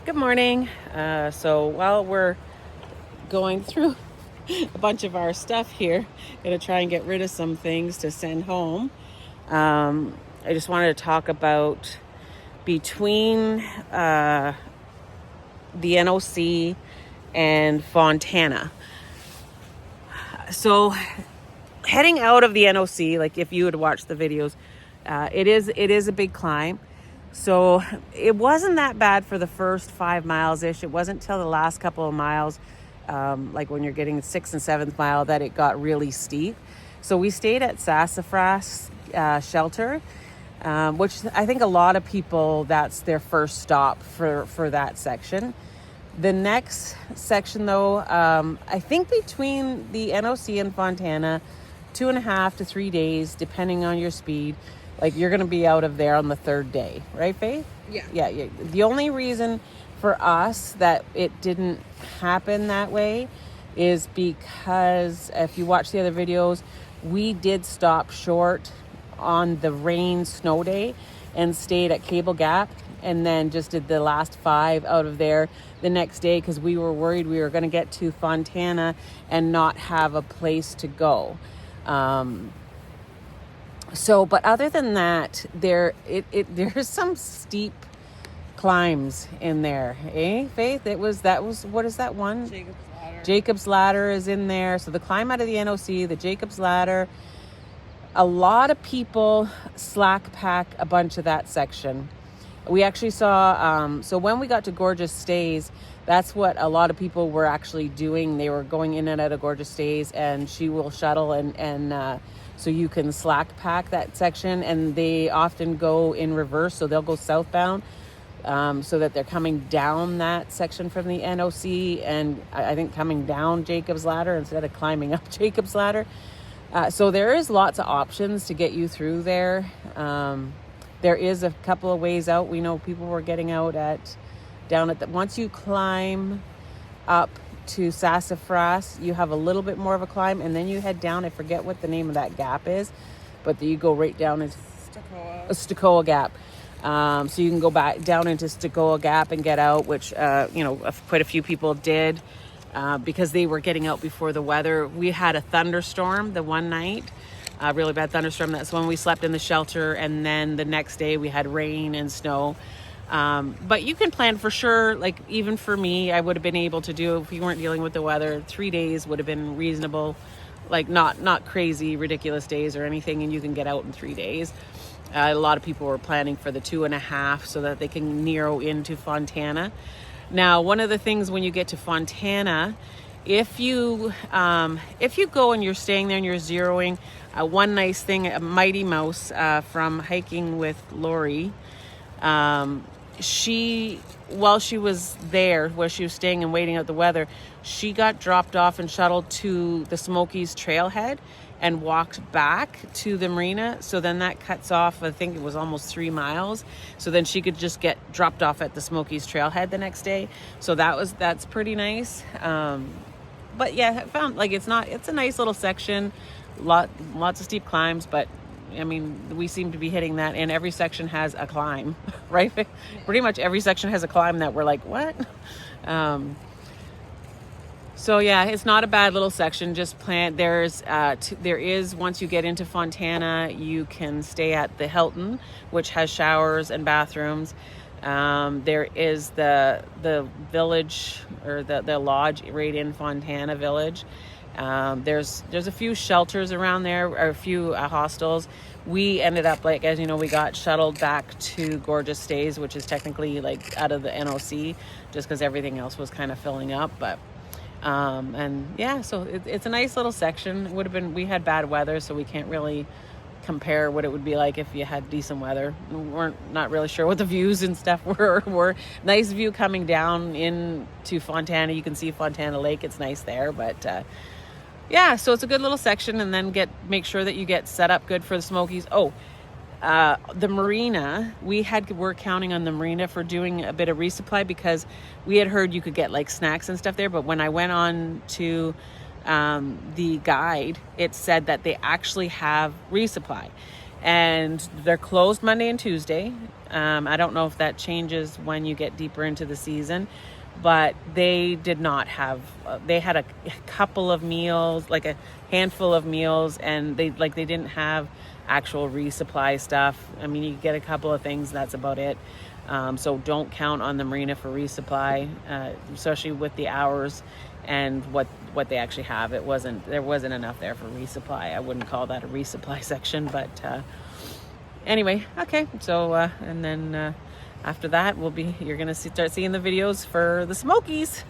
Good morning. So while we're going through a bunch of our stuff here, gonna try and get rid of some things to send home. I just wanted to talk about between the NOC and Fontana. So heading out of the NOC, like if you had watched the videos, it is a big climb. So it wasn't that bad for the first 5 miles-ish. It wasn't till the last couple of miles, like when you're getting the 6th and 7th mile, that it got really steep. So we stayed at Sassafras shelter, which I think a lot of people, that's their first stop for that section. The next section though, I think between the NOC and Fontana, 2.5 to 3 days, depending on your speed. Like you're going to be out of there on the third day, right, Faith? Yeah. The only reason for us that it didn't happen that way is because if you watch the other videos, we did stop short on the rain snow day and stayed at Cable Gap and then just did the last 5 out of there the next day because we were worried we were going to get to Fontana and not have a place to go. But other than that, there's some steep climbs in there, Faith? That was what is that one? Jacob's Ladder is in there. So the climb out of the NOC, the Jacob's Ladder. A lot of people slack pack a bunch of that section. We actually saw, so when we got to Gorgeous Stays, that's what a lot of people were actually doing. They were going in and out of Gorgeous Stays, and she will shuttle and so you can slack pack that section, and they often go in reverse. So they'll go southbound so that they're coming down that section from the NOC, and I think coming down Jacob's Ladder instead of climbing up Jacob's Ladder. So there is lots of options to get you through there. There is a couple of ways out. We know people were getting out once you climb up to Sassafras, you have a little bit more of a climb, and then you head down. I forget what the name of that gap is, but you go right down into Stokoa Gap. So you can go back down into Stokoa Gap and get out, which quite a few people did because they were getting out before the weather. We had a thunderstorm the one night, a really bad thunderstorm. That's when we slept in the shelter, and then the next day we had rain and snow. But you can plan for sure. Like even for me, I would have been able to do, if you weren't dealing with the weather, 3 days would have been reasonable, like not crazy, ridiculous days or anything. And you can get out in 3 days. A lot of people were planning for the 2.5 so that they can narrow into Fontana. Now, one of the things when you get to Fontana, if you go and you're staying there and you're zeroing, one nice thing, a Mighty Mouse from Hiking with Lori, while she was there, where she was staying and waiting out the weather, she got dropped off and shuttled to the Smokies trailhead and walked back to the marina. So then that cuts off, I think it was almost 3 miles. So then she could just get dropped off at the Smokies trailhead the next day. So that's pretty nice. But yeah, I found it's a nice little section, lots of steep climbs, but I mean, we seem to be hitting that, and every section has a climb, right? Pretty much every section has a climb that we're like, what? So yeah, it's not a bad little section. Just there is, once you get into Fontana, you can stay at the Hilton, which has showers and bathrooms. There is the village, or the lodge right in Fontana Village. There's a few shelters around there, or a few hostels. We ended up, as you know, we got shuttled back to Gorgeous Stays, which is technically out of the NOC, just because everything else was kind of filling up. But and yeah, so it's a nice little section. We had bad weather, so we can't really compare what it would be like if you had decent weather. We're not really sure what the views and stuff were. Nice view coming down into Fontana. You can see Fontana Lake. It's nice there, but yeah, so it's a good little section, and then make sure that you get set up good for the Smokies. The marina, we're counting on the marina for doing a bit of resupply, because we had heard you could get snacks and stuff there, but when I went on to the guide, it said that they actually have resupply. and they're closed Monday and Tuesday. I don't know if that changes when you get deeper into the season, but they did not have, they had a couple of meals, like a handful of meals, and they didn't have actual resupply stuff. I mean, you get a couple of things, that's about it. So don't count on the marina for resupply, especially with the hours and what they actually have. There wasn't enough there for resupply. I wouldn't call that a resupply section, but anyway, okay. So and then after that, you're gonna start seeing the videos for the Smokies.